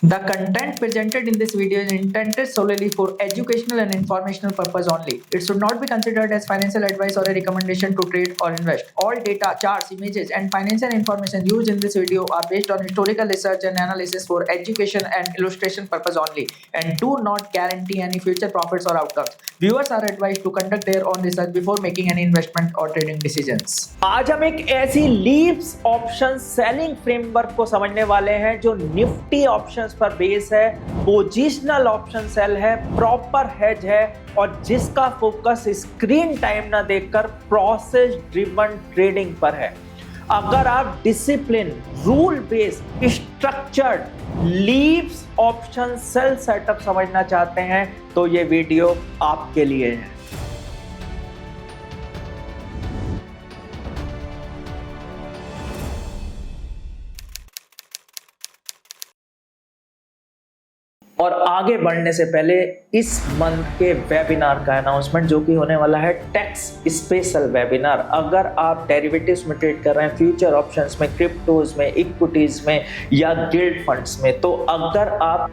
The content presented in this video is intended solely for educational and informational purpose only. It should not be considered as financial advice or a recommendation to trade or invest. All data, charts, images, and financial information used in this video are based on historical research and analysis for education and illustration purpose only and do not guarantee any future profits or outcomes. Viewers are advised to conduct their own research before making any investment or trading decisions. आज हम एक ऐसी leaves option selling framework को समझने वाले हैं जो Nifty options पर बेस है, पोजिशनल ऑप्शन सेल है, प्रॉपर हेज है और जिसका फोकस स्क्रीन टाइम ना देखकर प्रोसेस ड्रिवन ट्रेडिंग पर है। अगर आप discipline, rule based, structured leaves option sell setup समझना चाहते हैं तो ये वीडियो आपके लिए है। और आगे बढ़ने से पहले इस मंथ के वेबिनार का अनाउंसमेंट जो कि होने वाला है टैक्स स्पेशल वेबिनार। अगर आप डेरिवेटिव्स में ट्रेड कर रहे हैं, फ्यूचर ऑप्शंस में, क्रिप्टोज में, इक्विटीज में या गिल्ड फंड्स में, तो अगर आप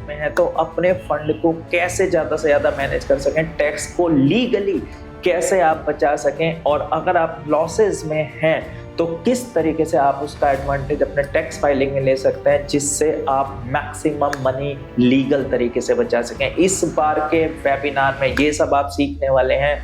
में है तो अपने फंड को कैसे ज्यादा से ज्यादा मैनेज कर सकें, टैक्स को लीगली कैसे आप बचा सकें और अगर आप लॉसेस में हैं तो किस तरीके से आप उसका एडवांटेज अपने टैक्स फाइलिंग में ले सकते हैं जिससे आप मैक्सिमम मनी लीगल तरीके से बचा सकें। इस बार के वेबिनार में ये सब आप सीखने वाले हैं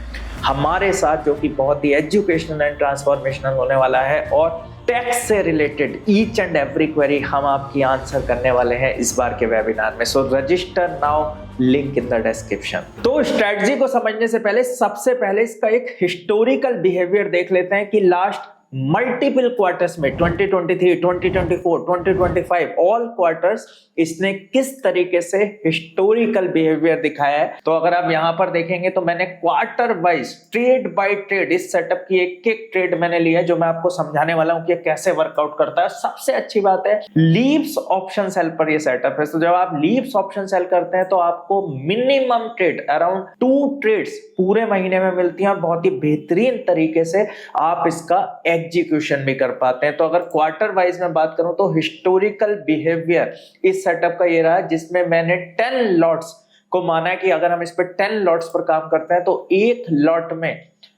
हमारे साथ, जो कि बहुत ही एजुकेशनल एंड ट्रांसफॉर्मेशनल होने वाला है और टैक्स से related each and every query हम आपकी आंसर करने वाले हैं इस बार के वेबिनार में। So register now, link in the description. तो स्ट्रेटजी को समझने से पहले सबसे पहले इसका एक हिस्टोरिकल बिहेवियर देख लेते हैं कि लास्ट मल्टीपल क्वार्टर्स में 2023, 2024, 2025 ऑल क्वार्टर्स इसने किस तरीके से हिस्टोरिकल बिहेवियर दिखाया है। तो अगर आप यहां पर देखेंगे तो मैंने quarter wise trade by trade इस सेटअप की एक एक ट्रेड मैंने लिया है जो मैं आपको समझाने वाला हूं कि कैसे वर्कआउट करता है। सबसे अच्छी बात है लीव्स ऑप्शन सेल पर ये सेटअप है। तो जब आप लीव्स ऑप्शन सेल करते हैं तो आपको मिनिमम ट्रेड अराउंड 2 ट्रेड्स पूरे महीने में मिलती हैं और बहुत ही बेहतरीन तरीके से आप इसका एग्जीक्यूशन भी कर पाते हैं। तो अगर क्वार्टर वाइज में बात करूं तो हिस्टोरिकल बिहेवियर इस सेटअप का ये रहा जिसमें मैंने 10 लॉट्स को माना है कि अगर हम इस पे 10 लॉट्स पर काम करते हैं तो एक लॉट में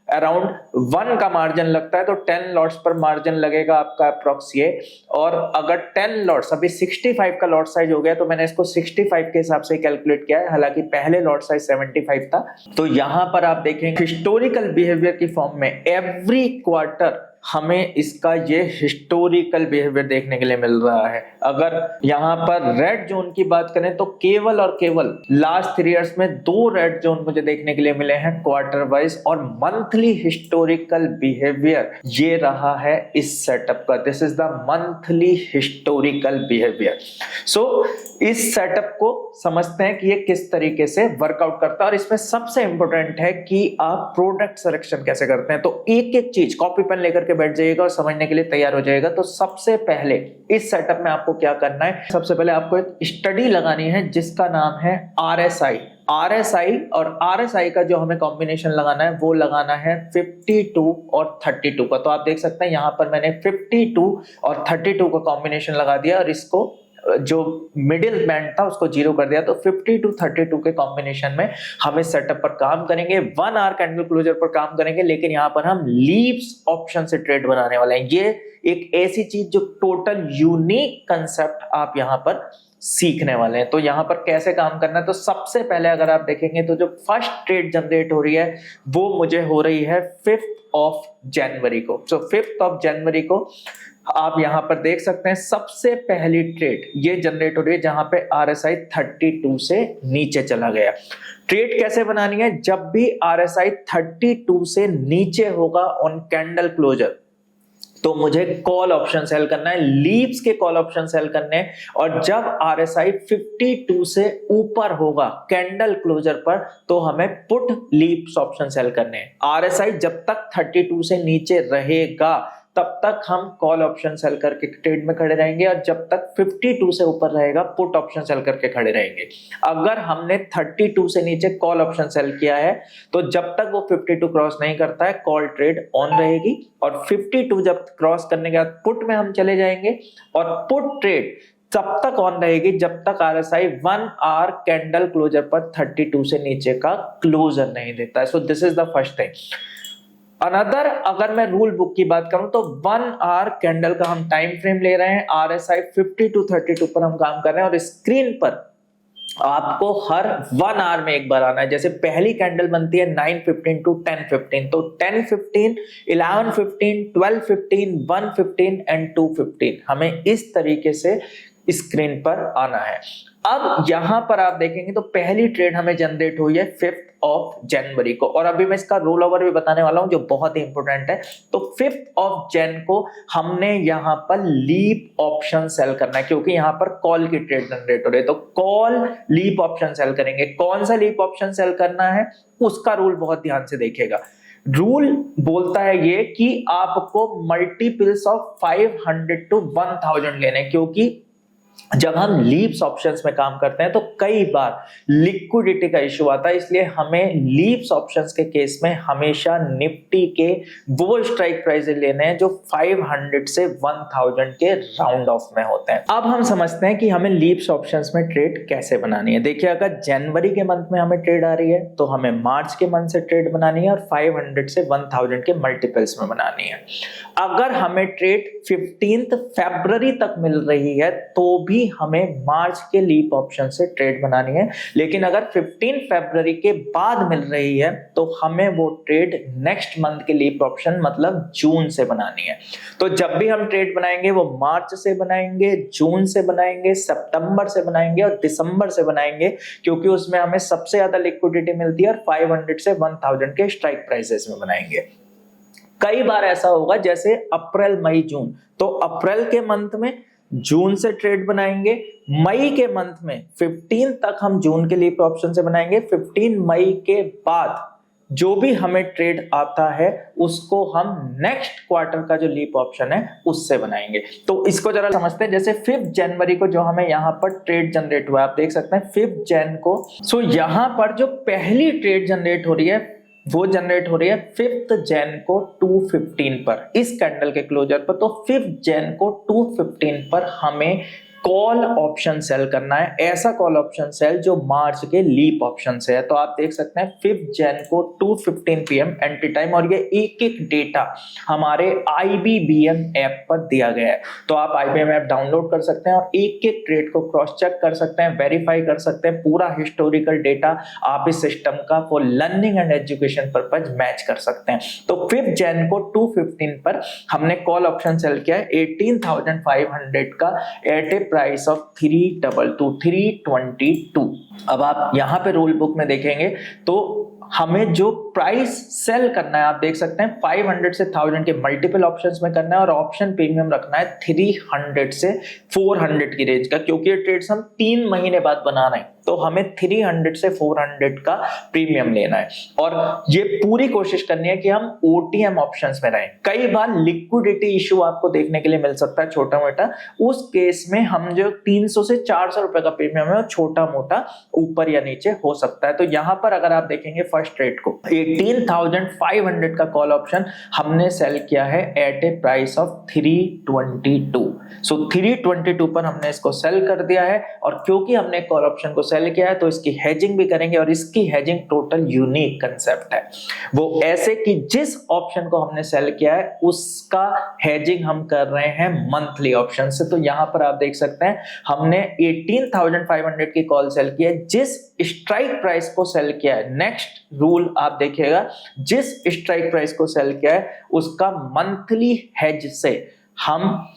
अराउंड 1 का मार्जिन लगता है, तो 10 लॉट्स पर मार्जिन लगेगा आपका अप्रोक्सिएट। और अगर 10 लॉट्स, अभी 65 का लॉट साइज हो गया तो मैंने इसको 65 के हिसाब से कैलकुलेट किया है, हालांकि पहले लॉट साइज 75 था। तो यहां पर आप देखेंगे हिस्टोरिकल बिहेवियर की फॉर्म में एवरी क्वार्टर हमें इसका ये हिस्टोरिकल बिहेवियर देखने के लिए मिल रहा है। अगर यहां पर रेड जोन की बात करें तो केवल और केवल लास्ट 3 इयर्स में 2 रेड जोन मुझे देखने के लिए मिले हैं क्वार्टर वाइज और मंथली हिस्टोरिकल बिहेवियर ये रहा है इस सेटअप का। This is the monthly historical behaviour. So इस सेटअप को समझते हैं कि ये किस तरीके से वर्कआउट करता है और इसमें सबसे इंपॉर्टेंट है कि आप प्रोडक्ट सिलेक्शन कैसे करते हैं। तो एक एक चीज कॉपी पेन लेकर के बैठ जाइएगा और समझने के लिए तैयार हो जाएगा। तो सबसे पहले इस सेटअप में आपको क्या करना है, सबसे पहले आपको एक स्टडी लगानी है जिसका नाम है RSI। RSI और RSI का जो हमें कॉम्बिनेशन लगाना है वो लगाना है 52 और 32 का। तो आप देख सकते हैं यहां पर मैंने 52 और 32 का कॉम्बिनेशन लगा दिया और इसको जो मिडिल बैंड था उसको 0 कर दिया। तो 52 32 के कॉम्बिनेशन में हम इस सेटअप पर काम करेंगे, 1 आवर कैंडल क्लोजर पर काम करेंगे, लेकिन यहां पर हम लीव्स ऑप्शन से ट्रेड बनाने वाले हैं। ये एक ऐसी चीज जो टोटल यूनिक कंसेप्ट आप यहां पर सीखने वाले हैं। तो यहां पर कैसे काम करना है, तो सबसे पहले अगर आप देखेंगे तो जो फर्स्ट ट्रेड जनरेट हो रही है वो मुझे हो रही है 5th ऑफ जनवरी को। सो 5th ऑफ जनवरी को आप यहां पर देख सकते हैं सबसे पहली ट्रेड ये जनरेट हो रही है जहां पे RSI 32 से नीचे चला गया। ट्रेड कैसे बनानी है, जब भी RSI 32 से नीचे होगा ऑन कैंडल क्लोजर तो मुझे कॉल ऑप्शन सेल करना है, लीव्स के कॉल ऑप्शन सेल करने हैं। और जब RSI 52 से ऊपर होगा कैंडल क्लोजर पर तो हमें पुट लीव्स ऑप्शन सेल करने हैं। RSI जब तक 32 से नीचे रहेगा तब तक हम कॉल ऑप्शन सेल करके ट्रेड में खड़े रहेंगे और जब तक 52 से ऊपर रहेगा पुट ऑप्शन सेल करके खड़े रहेंगे। अगर हमने 32 से नीचे कॉल ऑप्शन सेल किया है तो जब तक वो 52 क्रॉस नहीं करता है कॉल ट्रेड ऑन रहेगी और 52 जब क्रॉस करने के बाद पुट में हम चले जाएंगे और पुट ट्रेड तब तक ऑन रहेगी जब तक RSI 1 आवर कैंडल क्लोजर पर 32 से नीचे का क्लोजर नहीं देता है। So this is the first thing. Another, अगर मैं रूल बुक की बात करूं तो 1 आवर कैंडल का हम टाइम फ्रेम ले रहे हैं, RSI 50 to 32 पर हम काम कर रहे हैं और स्क्रीन पर आपको हर 1 आवर में एक बार आना है। जैसे पहली कैंडल बनती है 9:15 to 10:15, तो 10:15, 11:15, 12:15, 1:15 एंड 2:15 हमें इस तरीके से स्क्रीन पर आना है। अब यहां पर आप देखेंगे तो पहली ट्रेड हमें जनरेट हुई है 5th ऑफ जनवरी को, और अभी मैं इसका रोल ओवर भी बताने वाला हूं जो बहुत ही इंपॉर्टेंट है। तो 5th ऑफ जन को हमने यहां पर लीप ऑप्शन सेल करना है, क्योंकि यहां पर कॉल की ट्रेड जनरेट हो रही है, तो कॉल लीप ऑप्शन सेल करेंगे। कौन सा लीप ऑप्शन सेल करना है उसका रूल बहुत ध्यान से देखिएगा। रूल बोलता है ये कि आपको मल्टीपल्स ऑफ 500 to 1000 लेने, क्योंकि जब हम लीप्स ऑप्शंस में काम करते हैं तो कई बार लिक्विडिटी का इशू आता है, इसलिए हमें लीप्स ऑप्शंस के केस में हमेशा निफ्टी के वो स्ट्राइक प्राइस लेने हैं जो 500 से 1000 के राउंड ऑफ में होते हैं। अब हम समझते हैं कि हमें लीप्स ऑप्शंस में ट्रेड कैसे बनानी है। देखिए, अगर जनवरी के मंथ में हमें ट्रेड आ रही है तो हमें मार्च के मंथ से ट्रेड बनानी है और 500 से 1000 के मल्टीपल्स में बनानी है। अगर हमें ट्रेड 15th फरवरी तक मिल रही है तो भी हमें मार्च के लीप ऑप्शन से ट्रेड बनानी है, लेकिन अगर 15 फरवरी के बाद मिल रही है तो हमें वो ट्रेड नेक्स्ट मंथ के लीप ऑप्शन मतलब जून से बनानी है। तो जब भी हम ट्रेड बनाएंगे वो मार्च से बनाएंगे, जून से बनाएंगे, सितंबर से बनाएंगे और दिसंबर से बनाएंगे, क्योंकि उसमें हमें सबसे ज्यादा लिक्विडिटी मिलती है और 500 से 1000 के स्ट्राइक प्राइसेस में बनाएंगे। कई बार ऐसा होगा जैसे अप्रैल, मई, जून, तो अप्रैल के मंथ में जून से ट्रेड बनाएंगे, मई के मंथ में 15 तक हम जून के लीप ऑप्शन से बनाएंगे, 15 मई के बाद जो भी हमें ट्रेड आता है उसको हम नेक्स्ट क्वार्टर का जो लीप ऑप्शन है उससे बनाएंगे। तो इसको जरा समझते हैं। जैसे 5 जनवरी को जो हमें यहाँ पर ट्रेड जनरेट हुआ, आप देख सकते हैं 5 जन को। सो यहाँ पर जो पहली ट्रेड जनरेट हो रही है वो जनरेट हो रही है 5th जन को 2:15 पर, इस कैंडल के क्लोजर पर। तो 5th जन को 2:15 पर हमें कॉल ऑप्शन सेल करना है, ऐसा कॉल ऑप्शन सेल जो मार्च के लीप ऑप्शन से है। तो आप देख सकते हैं 5th जन को 2:15 PM एंट्री टाइम, और ये एक एक डेटा हमारे IBBM ऐप पर दिया गया है। तो आप IBM ऐप डाउनलोड कर सकते हैं और एक एक ट्रेड को क्रॉस चेक कर सकते हैं, वेरीफाई कर सकते हैं, पूरा हिस्टोरिकल डेटा आप इस सिस्टम का for learning and education purpose match कर सकते हैं। तो 5th जन को 2:15 पर हमने कॉल ऑप्शन सेल किया है 18,500 का एट ए प्राइस ऑफ 322। अब आप यहां पे रूल बुक में देखेंगे तो हमें जो प्राइस सेल करना है, आप देख सकते हैं 500 से 1000 के मल्टीपल ऑप्शंस में करना है और ऑप्शन प्रीमियम रखना है 300 से 400 की रेंज का, क्योंकि ये ट्रेड्स हम 3 महीने बाद बना रहे हैं। तो हमें 300 से 400 का प्रीमियम लेना है और ये पूरी कोशिश करनी है कि हम OTM ऑप्शंस में रहें। कई बार लिक्विडिटी इशू आपको देखने के लिए मिल सकता है छोटा मोटा, उस केस में हम जो 300 से 400 रुपए का प्रीमियम है छोटा मोटा ऊपर या नीचे हो सकता है। तो यहां पर अगर आप देखेंगे फर्स्ट ट्रेड को 18,500 का कॉल ऑप्शन हमने सेल किया है एट ए प्राइस ऑफ 322। सो 322 पर हमने इसको सेल कर दिया है, और क्योंकि हमने कॉल ऑप्शन को सेल किया है तो इसकी हेजिंग भी करेंगे, और इसकी हेजिंग टोटल यूनिक कंसेप्ट है। वो ऐसे कि जिस ऑप्शन को हमने सेल किया है उसका हेजिंग हम कर रहे हैं मंथली ऑप्शन से। तो यहां पर आप देख सकते हैं हमने 18,500 की कॉल सेल की है, जिस स्ट्राइक प्राइस को सेल किया है, नेक्स्ट रूल आप देखिएगा, जिस स्ट्राइक प्राइस को सेल किया है उसका मंथली हेज से हम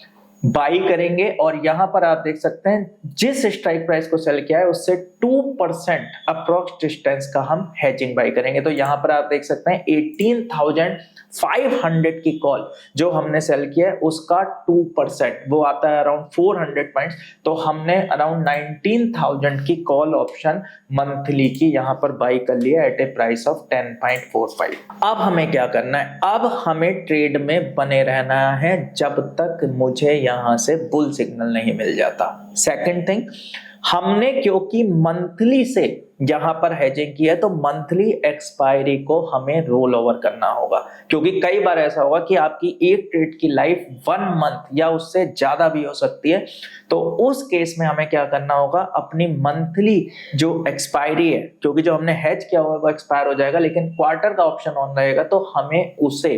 बाई करेंगे, और यहां पर आप देख सकते हैं जिस स्ट्राइक प्राइस को सेल किया है उससे 2% अप्रोक्स डिस्टेंस का हम हेजिंग बाई करेंगे। तो यहां पर आप देख सकते हैं 18,500 की कॉल जो हमने सेल किया है उसका 2% वो आता है अराउंड 400 पॉइंट्स। तो हमने अराउंड 19,000 की कॉल ऑप्शन मंथली की यहां पर बाई कर लिया एट ए प्राइस ऑफ 10.45। अब हमें क्या करना है? अब हमें ट्रेड में बने रहना है जब तक मुझे यहां से बुल सिग्नल नहीं मिल जाता। सेकंड थिंग, हमने क्योंकि मंथली से यहां पर हेजिंग की है तो मंथली एक्सपायरी को हमें रोल ओवर करना होगा, क्योंकि कई बार ऐसा होगा कि आपकी एक ट्रेड की लाइफ 1 मंथ या उससे ज्यादा भी हो सकती है। तो उस केस में हमें क्या करना होगा, अपनी मंथली जो एक्सपायरी है, क्योंकि जो हमने हेज किया हुआ वो एक्सपायर हो जाएगा, लेकिन क्वार्टर का ऑप्शन ऑन रहेगा तो हमें उसे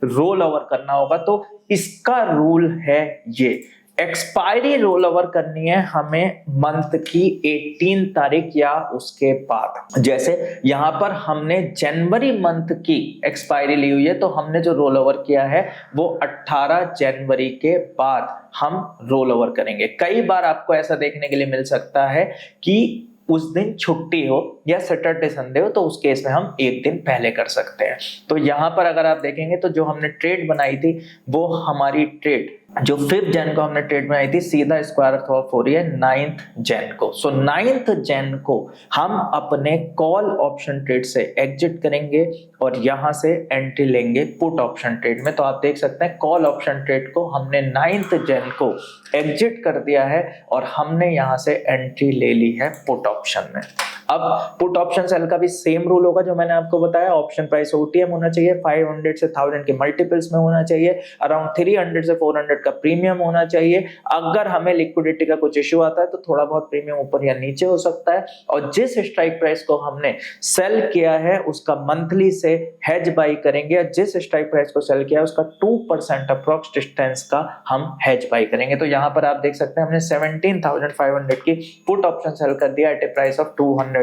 रोल ओवर करना होगा। तो इसका रूल है ये, एक्सपायरी रोल ओवर करनी है हमें मंथ की 18 तारीख या उसके बाद। जैसे यहां पर हमने जनवरी मंथ की एक्सपायरी ली हुई है तो हमने जो रोल ओवर किया है वो 18 जनवरी के बाद हम रोल ओवर करेंगे। कई बार आपको ऐसा देखने के लिए मिल सकता है कि उस दिन छुट्टी हो या सैटरडे संडे हो, तो उस केस में हम एक दिन पहले कर सकते हैं। तो यहां पर अगर आप देखेंगे तो जो हमने ट्रेड बनाई थी वो हमारी ट्रेड जो 5 जन को हमने ट्रेड बनाई थी सीधा स्क्वायर ऑफ हो रही है 9th जन को। सो 9th जन को हम अपने कॉल ऑप्शन ट्रेड से एग्जिट करेंगे और यहां से एंट्री लेंगे पुट ऑप्शन ट्रेड में। तो आप देख सकते हैं कॉल ऑप्शन ट्रेड को हमने 9th जन को एग्जिट कर दिया है और हमने यहां से एंट्री ले ली है पुट ऑप्शन में। अब पुट ऑप्शन सेल का भी सेम रूल होगा जो मैंने आपको बताया, ऑप्शन प्राइस ओटीएम होना चाहिए, 500 से 1000 के मल्टीपल्स में होना चाहिए, अराउंड 300 से 400 का प्रीमियम होना चाहिए। अगर हमें लिक्विडिटी का कुछ इश्यू आता है तो थोड़ा बहुत प्रीमियम ऊपर या नीचे हो सकता है। और जिस स्ट्राइक प्राइस को हमने सेल किया है उसका मंथली से हेज बाई करेंगे, और जिस स्ट्राइक प्राइस को सेल किया है उसका 2% अप्रोक्स डिस्टेंस का हम हेज बाई करेंगे। तो यहाँ पर आप देख सकते हैं हमने 17,500 की पुट ऑप्शन सेल कर दिया एट ए प्राइस ऑफ 230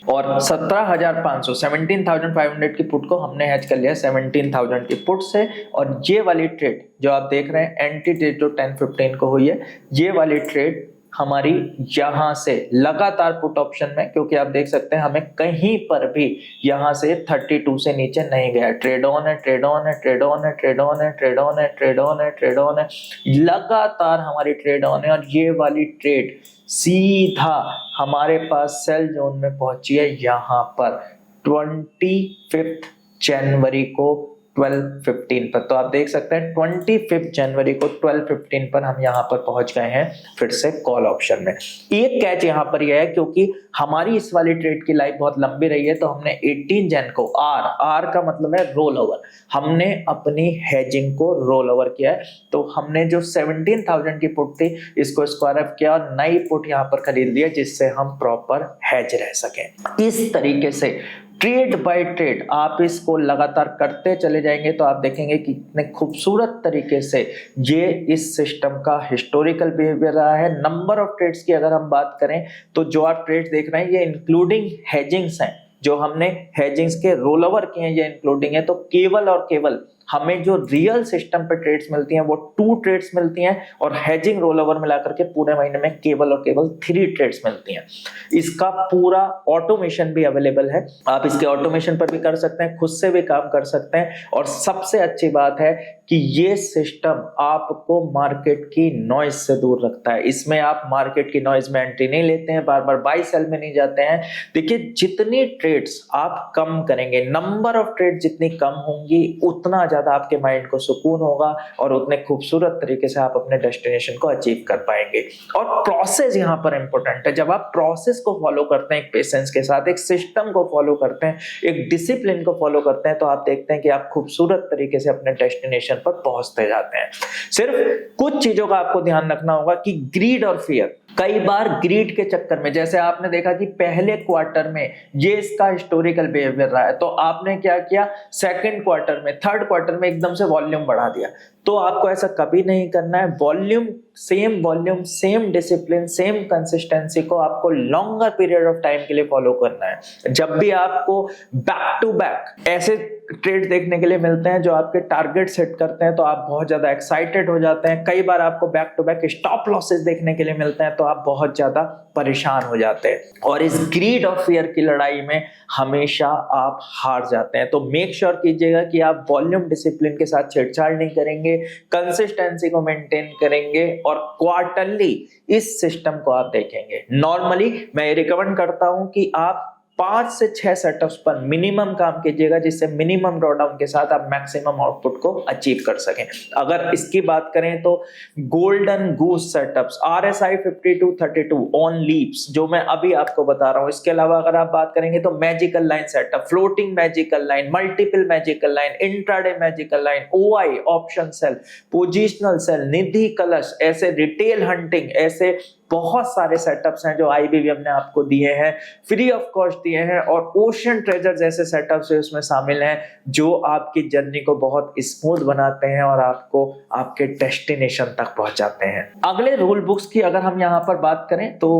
और 17,500 17,500 की पुट को हमने हेज कर लिया 17,000 की पुट से। और ये वाली ट्रेड जो आप देख रहे हैं एंट्री डेट जो 10-15 को हुई है, ये वाली ट्रेड हमारी यहां से लगातार पुट ऑप्शन में, क्योंकि आप देख सकते हैं हमें कहीं पर भी यहां से 32 से नीचे नहीं गया, ट्रेड ऑन है, ट्रेड ऑन है, ट्रेड ऑन है, ट्रेड ऑन है, ट्रेड ऑन है, ट्रेड ऑन है, ट्रेड ऑन है, लगातार हमारी ट्रेड ऑन है। और ये वाली ट्रेड सीधा हमारे पास सेल जोन में पहुंची है यहां पर 25 जनवरी को 12:15 पर। तो आप देख सकते हैं 25 जनवरी को 12:15 पर हम यहाँ पर पहुंच गए हैं फिर से कॉल ऑप्शन में। एक कैच यहाँ पर यह है क्योंकि हमारी इस वाली ट्रेड की लाइफ बहुत लंबी रही है तो हमने 18 जन को आर का मतलब है रोल ओवर, हमने अपनी हेजिंग को रोल ओवर किया है। तो हमने जो 17,000 की पुट थी इसको स्क्वायर अप किया और नई पुट यहाँ पर खरीद लिया जिससे हम प्रॉपर हेज रह सकें। इस तरीके से ट्रेड बाय ट्रेड आप इसको लगातार करते चले जाएंगे तो आप देखेंगे कि कितने खूबसूरत तरीके से ये इस सिस्टम का हिस्टोरिकल बिहेवियर रहा है। नंबर ऑफ ट्रेड्स की अगर हम बात करें तो जो आप ट्रेड्स देख रहे हैं ये इंक्लूडिंग हेजिंग्स हैं, जो हमने हेजिंग्स के रोल ओवर किए हैं ये इंक्लूडिंग है। तो केवल और केवल हमें जो रियल सिस्टम पे ट्रेड्स मिलती हैं वो 2 ट्रेड्स मिलती हैं और हेजिंग रोल ओवर मिलाकर के पूरे महीने में केवल और केवल 3 ट्रेड्स मिलती हैं। इसका पूरा ऑटोमेशन भी अवेलेबल है, आप इसके ऑटोमेशन पर भी कर सकते हैं, खुद से भी काम कर सकते हैं। और सबसे अच्छी बात है कि ये सिस्टम आपको मार्केट की नॉइज से दूर रखता है। इसमें आप मार्केट की नॉइज में एंट्री नहीं लेते हैं, बार बार बाई सेल में नहीं जाते हैं। देखिए जितनी ट्रेड्स आप कम करेंगे, नंबर ऑफ ट्रेड जितनी कम होंगी उतना ज्यादा आपके माइंड को सुकून होगा और उतने खूबसूरत तरीके से आप अपने डेस्टिनेशन को अचीव कर पाएंगे। और प्रोसेस यहाँ पर इंपॉर्टेंट है। जब आप प्रोसेस को फॉलो करते हैं एक पेशेंस के साथ, एक सिस्टम को फॉलो करते हैं, एक डिसिप्लिन को फॉलो करते हैं तो आप देखते हैं कि आप खूबसूरत तरीके से अपने डेस्टिनेशन पर पहुंचते जाते हैं। सिर्फ कुछ चीजों का आपको ध्यान रखना होगा कि ग्रीड और फियर, कई बार ग्रीड के चक्कर में, जैसे आपने देखा कि पहले क्वार्टर में ये इसका हिस्टोरिकल बिहेवियर रहा है तो आपने क्या किया, सेकंड क्वार्टर में, थर्ड क्वार्टर में एकदम से वॉल्यूम बढ़ा दिया। तो आपको ऐसा कभी नहीं करना है। Volume, same discipline, same consistency को आपको लॉन्गर पीरियड ऑफ टाइम के लिए फॉलो करना है। जब भी आपको बैक टू बैक ऐसे ट्रेड देखने के लिए मिलते हैं जो आपके टारगेट सेट करते हैं तो आप बहुत ज्यादा एक्साइटेड हो जाते हैं। कई बार आपको back to back stop losses देखने के लिए मिलते हैं तो आप बहुत ज्यादा परेशान हो जाते हैं और इस ग्रीड और फियर की लड़ाई में हमेशा आप हार जाते हैं। तो मेक श्योर कीजिएगा कि आप वॉल्यूम डिसिप्लिन के साथ छेड़छाड़ नहीं करेंगे, कंसिस्टेंसी को मेंटेन करेंगे और क्वार्टरली इस सिस्टम को आप देखेंगे। नॉर्मली मैं रिकमेंड करता हूं कि आप 5 से 6 सेटअप्स पर मिनिमम काम कीजिएगा, जिससे मिनिमम ड्रॉडाउन के साथ आप मैक्सिमम आउटपुट को अचीव कर सकें। अगर इसकी बात करें तो golden goose setups RSI 5232 on leaps जो मैं अभी आपको बता रहा हूं। इसके अलावा अगर आप बात करेंगे तो magical line setup, floating magical line, multiple magical line, intraday magical line, OI option sell, positional sell, Nidhi Kalash, ऐसे रिटेल हंटिंग, ऐसे बहुत सारे सेटअप्स हैं जो IBBM ने आपको दिए हैं, फ्री ऑफ कॉस्ट दिए हैं। और ओशन ट्रेजर जैसे सेटअप्स उसमें शामिल हैं जो आपकी जर्नी को बहुत स्मूथ बनाते हैं और आपको आपके डेस्टिनेशन तक पहुंचाते हैं। अगले रूल बुक्स की अगर हम यहाँ पर बात करें तो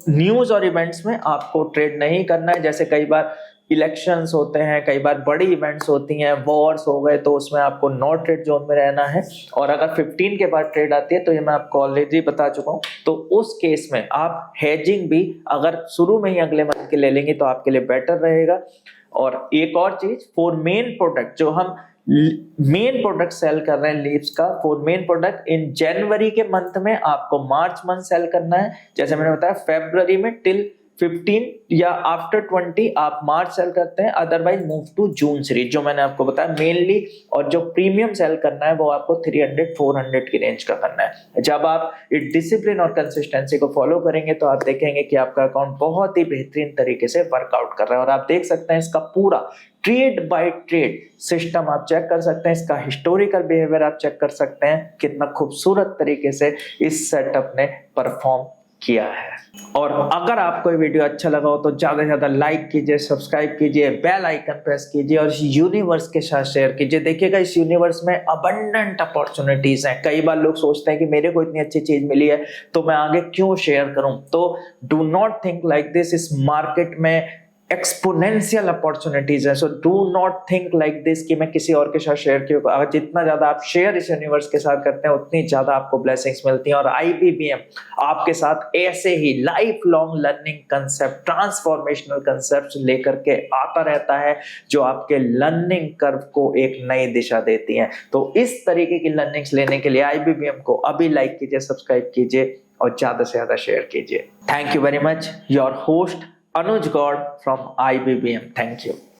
न्यूज और इवेंट्स में आपको ट्रेड नहीं करना है। जैसे कई बार इलेक्शंस होते हैं, कई बार बड़ी इवेंट्स होती हैं, वॉर्स हो गए, तो उसमें आपको नो ट्रेड जोन में रहना है। और अगर 15 के बाद ट्रेड आती है तो ये मैं आपको ऑलरेडी बता चुका हूं, तो उस केस में आप हेजिंग भी अगर शुरू में ही अगले मंथ के ले लेंगे तो आपके लिए बेटर रहेगा। और एक और चीज, फॉर मेन प्रोडक्ट जो हम मेन प्रोडक्ट सेल कर रहे हैं लीव्स का, फॉर मेन प्रोडक्ट इन जनवरी के मंथ में आपको मार्च मंथ सेल करना है। जैसे मैंने बताया फरवरी में टिल 15 या आफ्टर 20 आप मार्च सेल करते हैं, otherwise move to June series जो मैंने आपको बताया मेनली। और जो प्रीमियम सेल करना है वो आपको 300-400 की रेंज का करना है। जब आप इस डिसिप्लिन और कंसिस्टेंसी को फॉलो करेंगे तो आप देखेंगे कि आपका अकाउंट बहुत ही बेहतरीन तरीके से वर्कआउट कर रहा है। और आप देख सकते हैं इसका पूरा ट्रेड बाय ट्रेड सिस्टम आप चेक कर सकते हैं, इसका हिस्टोरिकल बिहेवियर आप चेक कर सकते हैं, कितना खूबसूरत तरीके से इस सेटअप ने परफॉर्म किया है। और अगर आपको ये वीडियो अच्छा लगा हो तो ज्यादा से ज्यादा लाइक कीजिए, सब्सक्राइब कीजिए, बेल आइकन प्रेस कीजिए और इस यूनिवर्स के साथ शेयर कीजिए। देखिएगा इस यूनिवर्स में अबंडेंट अपॉर्चुनिटीज हैं। कई बार लोग सोचते हैं कि मेरे को इतनी अच्छी चीज मिली है तो मैं आगे क्यों शेयर करूं, तो do not think like this. इस मार्केट में एक्सपोनेंशियल अपॉर्चुनिटीज है, so do not think like this कि मैं किसी और के साथ शेयर क्यों। अगर जितना ज्यादा आप शेयर इस यूनिवर्स के साथ करते हैं उतनी ज्यादा आपको ब्लेसिंग्स मिलती हैं। और IBBM आपके साथ ऐसे ही life long learning concept, transformational concept लेकर के आता रहता है जो आपके लर्निंग कर्व को एक नई दिशा देती हैं। तो इस तरीके की लर्निंग्स लेने के लिए IBBM को अभी लाइक कीजिए, सब्सक्राइब कीजिए और ज्यादा से ज्यादा शेयर कीजिए। Thank you very much. Your host Anuj God from IBBM. Thank you.